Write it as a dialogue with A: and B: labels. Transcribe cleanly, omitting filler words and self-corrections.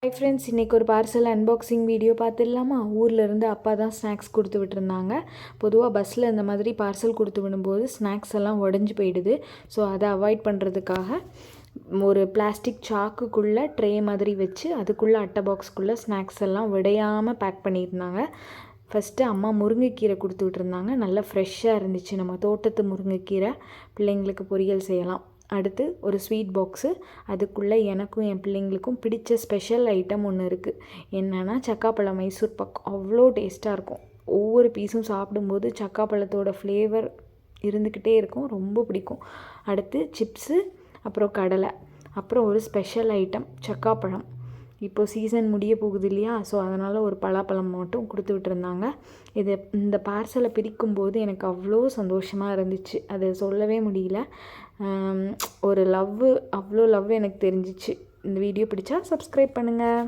A: Hi friends, இன்றைக்கி ஒரு parcel unboxing video பார்த்துடலாமா? ஊர்லேருந்து அப்பா தான் ஸ்நாக்ஸ் கொடுத்து விட்டுருந்தாங்க. பொதுவாக பஸ்ஸில் இந்த மாதிரி பார்சல் கொடுத்து விடும்போது ஸ்நாக்ஸ் எல்லாம் உடஞ்சி போயிடுது. ஸோ அதை அவாய்ட் பண்ணுறதுக்காக ஒரு பிளாஸ்டிக் சாக்குக்குள்ளே ட்ரே மாதிரி வச்சு அதுக்குள்ளே அட்டை பாக்ஸ்க்குள்ளே ஸ்நாக்ஸ் எல்லாம் விடையாமல் பேக் பண்ணியிருந்தாங்க. ஃபஸ்ட்டு அம்மா முருங்கைக்கீரை கொடுத்து விட்டுருந்தாங்க. நல்லா ஃப்ரெஷ்ஷாக இருந்துச்சு. நம்ம தோட்டத்து முருங்கைக்கீரை, பிள்ளைங்களுக்கு பொரியல் செய்யலாம். அடுத்து ஒரு ஸ்வீட் பாக்ஸு, அதுக்குள்ளே எனக்கும் என் பிள்ளைங்களுக்கும் பிடிச்ச ஸ்பெஷல் ஐட்டம் ஒன்று இருக்குது. என்னென்னா சக்காப்பழம் மைசூர் பாக். அவ்வளோ டேஸ்ட்டாக இருக்கும். ஒவ்வொரு பீஸும் சாப்பிடும்போது சக்காப்பழத்தோட ஃப்ளேவர் இருந்துக்கிட்டே இருக்கும். ரொம்ப பிடிக்கும். அடுத்து சிப்ஸு, அப்புறம் கடலை, அப்புறம் ஒரு ஸ்பெஷல் ஐட்டம் சக்காப்பழம். இப்போது சீசன் முடிய போகுது இல்லையா? ஸோ அதனால் ஒரு பலாப்பழம் மட்டும் கொடுத்து விட்டுருந்தாங்க. இந்த பார்சலை பிரிக்கும்போது எனக்கு அவ்வளோ சந்தோஷமாக இருந்துச்சு. அதை சொல்லவே முடியல. ஒரு அவ்வளோ லவ் எனக்கு தெரிஞ்சிச்சு. இந்த வீடியோ பிடிச்சா சப்ஸ்கிரைப் பண்ணுங்கள்.